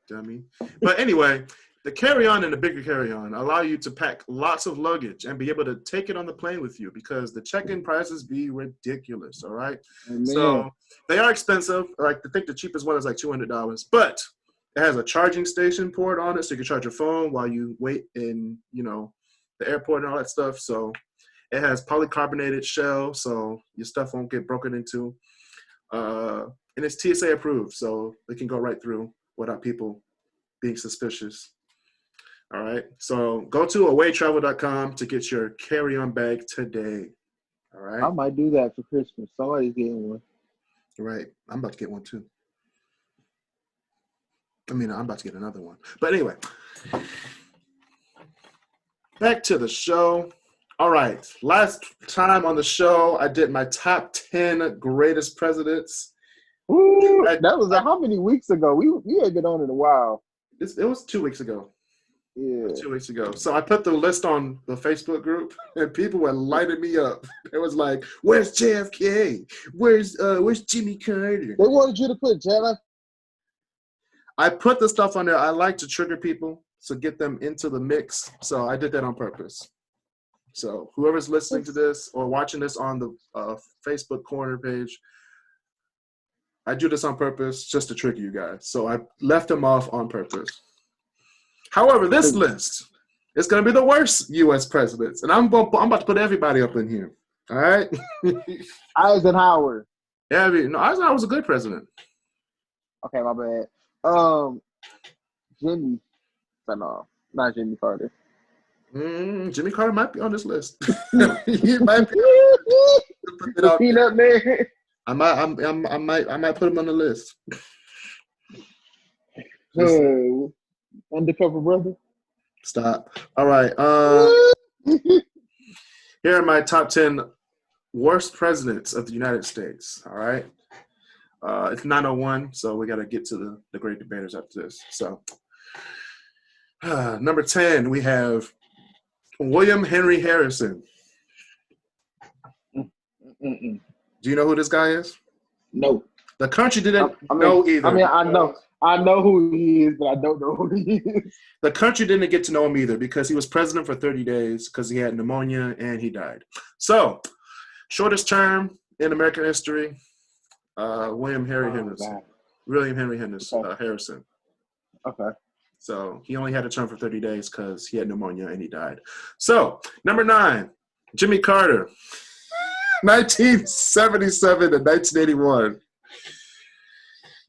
dummy. But anyway. The carry-on and the bigger carry-on allow you to pack lots of luggage and be able to take it on the plane with you because the check-in prices be ridiculous, all right? Amen. So they are expensive. I think the cheapest one is like $200, but it has a charging station port on it so you can charge your phone while you wait in, the airport and all that stuff. So it has polycarbonated shell so your stuff won't get broken into. and it's TSA approved, so it can go right through without people being suspicious. All right. So go to awaytravel.com to get your carry-on bag today. All right. I might do that for Christmas. Somebody's getting one. Right. I'm about to get one too. I mean, I'm about to get another one. But anyway, back to the show. All right. Last time on the show, I did my top 10 greatest presidents. Ooh, that was how many weeks ago? We had been on in a while. It was 2 weeks ago. Yeah. 2 weeks ago. So I put the list on the Facebook group, and people were lighting me up. It was like, "Where's JFK? Where's Jimmy Carter?" They wanted you to put JFK. I put the stuff on there. I like to trigger people to get them into the mix. So I did that on purpose. So whoever's listening to this or watching this on the Facebook corner page, I do this on purpose just to trigger you guys. So I left them off on purpose. However, this list is going to be the worst U.S. presidents, and I'm about to put everybody up in here. All right? Eisenhower. Yeah, Eisenhower was a good president. Okay, my bad. Jimmy. No, not Jimmy Carter. Jimmy Carter might be on this list. He might be. The Peanut Man. I might put him on the list. Undercover brother. Stop. All right. Here are my top 10 worst presidents of the United States. All right. It's 9:01, so we got to get to the great debaters after this. So, number 10, we have William Henry Harrison. Mm-mm. Do you know who this guy is? No. The country didn't know either. I mean, I know who he is, but I don't know who he is. The country didn't get to know him either because he was president for 30 days because he had pneumonia and he died. So, shortest term in American history, William Henry Henderson. William Henry Henderson, Harrison. Okay. So, he only had a term for 30 days because he had pneumonia and he died. So, number 9, Jimmy Carter, 1977 to 1981.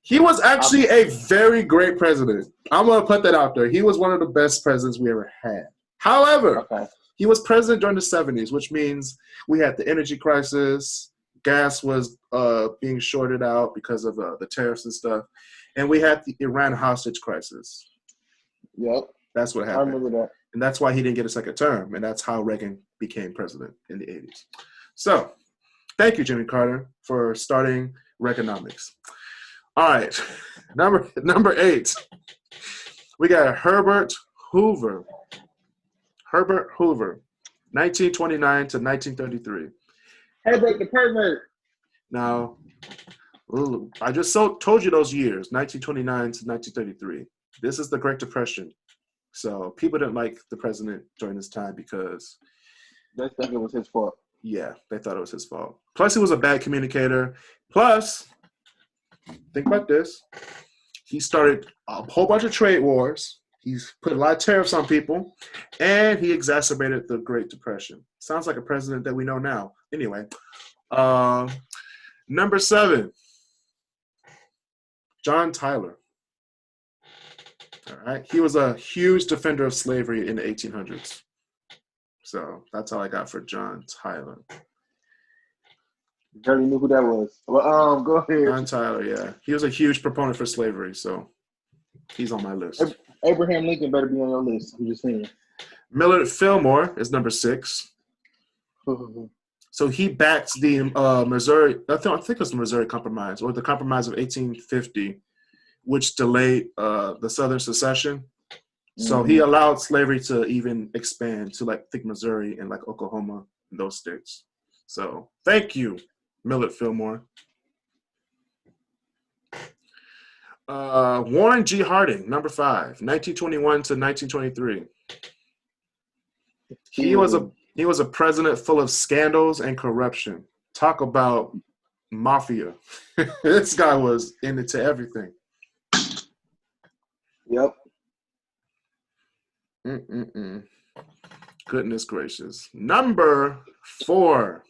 He was actually a very great president. I'm going to put that out there. He was one of the best presidents we ever had. However, he was president during the 70s, which means we had the energy crisis. Gas was being shorted out because of the tariffs and stuff. And we had the Iran hostage crisis. Yep. That's what happened. I remember that. And that's why he didn't get a second term. And that's how Reagan became president in the 80s. So, thank you, Jimmy Carter, for starting Reaganomics. All right, number 8, we got Herbert Hoover. Herbert Hoover, 1929 to 1933. Herbert the pervert. Now, I just told you those years, 1929 to 1933. This is the Great Depression. So people didn't like the president during this time because they think it was his fault. Yeah, they thought it was his fault. Plus, he was a bad communicator. Plus, think about this. He started a whole bunch of trade wars. He's put a lot of tariffs on people. And he exacerbated the Great Depression. Sounds like a president that we know now. Anyway, number 7, John Tyler. All right. He was a huge defender of slavery in the 1800s. So that's all I got for John Tyler. You already knew who that was. Well, go ahead. John Tyler, yeah. He was a huge proponent for slavery, so he's on my list. Abraham Lincoln better be on your list. I'm just saying. Millard Fillmore is number 6. So he backs the Missouri, I think it was the Missouri Compromise, or the Compromise of 1850, which delayed the Southern secession. So he allowed slavery to even expand to, like, I think Missouri and, like, Oklahoma and those states. So thank you, Millard Fillmore. Warren G. Harding, number 5, 1921 to 1923. He was a president full of scandals and corruption. Talk about mafia. This guy was into everything. Yep. Goodness gracious. Number 4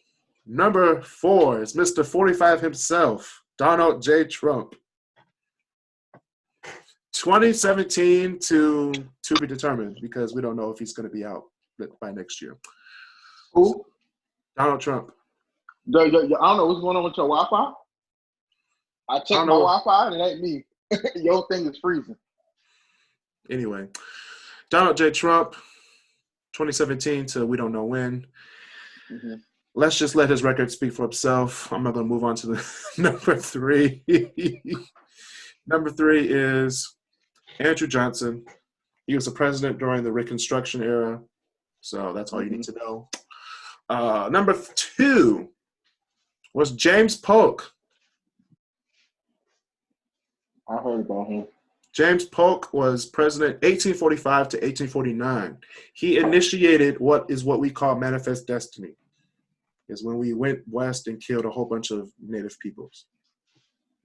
is Mr. 45 himself, Donald J. Trump. 2017 to be determined because we don't know if he's going to be out by next year. Who? Donald Trump. I don't know what's going on with your Wi-Fi. I checked my Wi-Fi and it ain't me. Your thing is freezing. Anyway, Donald J. Trump, 2017 to we don't know when. Mm-hmm. Let's just let his record speak for itself. I'm not going to move on to the number 3. Number 3 is Andrew Johnson. He was the president during the Reconstruction era. So that's all you need to know. Number 2 was James Polk. I heard about him. James Polk was president 1845 to 1849. He initiated what we call manifest destiny. Is when we went west and killed a whole bunch of native peoples.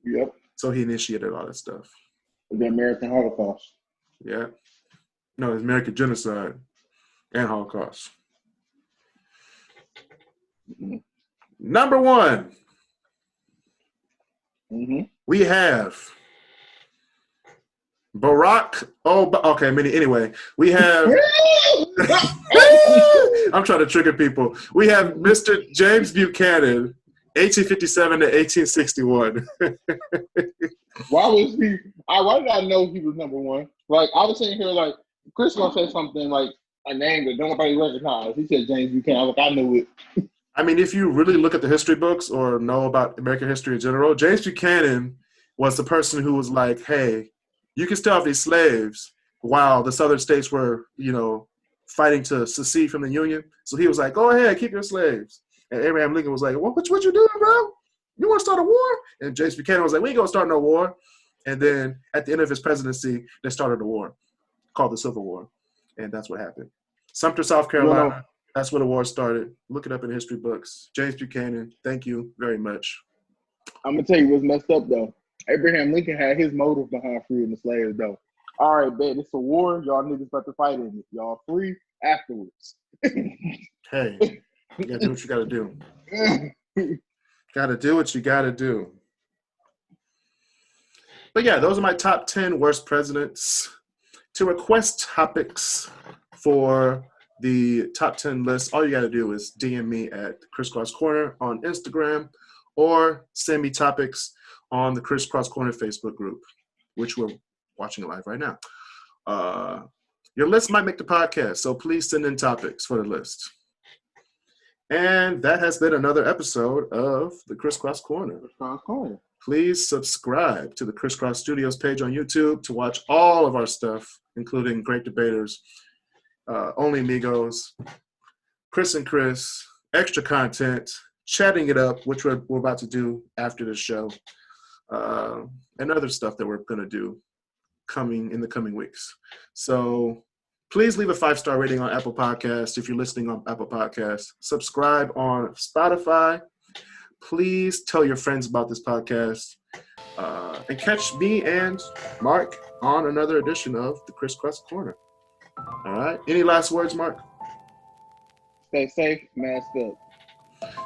Yep. So he initiated all that stuff. The American Holocaust. Yeah. No, it's American genocide and Holocaust. Mm-hmm. Number 1. Mm-hmm. We have Barack anyway, we have I'm trying to trigger people. We have Mr. James Buchanan, 1857 to 1861. Why did I know he was number 1? Like, I was sitting here like, Kris gonna say something like a name that nobody recognized. He said James Buchanan. Like, I knew it. I mean, if you really look at the history books or know about American history in general, James Buchanan was the person who was like, hey, you can still have these slaves while the southern states were, fighting to secede from the Union. So he was like, go ahead, keep your slaves. And Abraham Lincoln was like, what you doing, bro? You want to start a war? And James Buchanan was like, we ain't going to start no war. And then at the end of his presidency, they started a war called the Civil War. And that's what happened. Sumter, South Carolina, that's where the war started. Look it up in history books. James Buchanan, thank you very much. I'm going to tell you what's messed up, though. Abraham Lincoln had his motive behind freeing the slaves, though. All right, bet it's a war. Y'all niggas about to fight in it. Y'all free afterwards. Hey, you gotta do what you gotta do. Gotta do what you gotta do. But yeah, those are my top 10 worst presidents. To request topics for the top 10 list, all you gotta do is DM me at Crisscross Corner on Instagram or send me topics on the Crisscross Corner Facebook group, which we're watching live right now. Your list might make the podcast, so please send in topics for the list. And that has been another episode of the Crisscross Corner. Please subscribe to the Crisscross Studios page on YouTube to watch all of our stuff, including Great Debaters, Only Amigos, Kris and Kris, extra content, chatting it up, which we're about to do after the show, and other stuff that we're going to do coming in the coming weeks. So please leave a 5-star rating on Apple Podcasts if you're listening on Apple Podcasts. Subscribe on Spotify. Please tell your friends about this podcast. And catch me and Mark on another edition of the Crisscross Corner. All right. Any last words, Mark? Stay safe, mask up.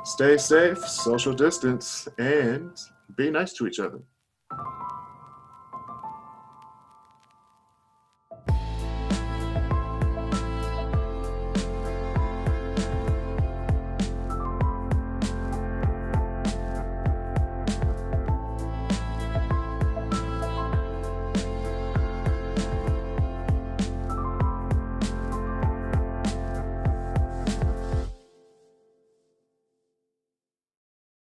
Stay safe, social distance, and be nice to each other.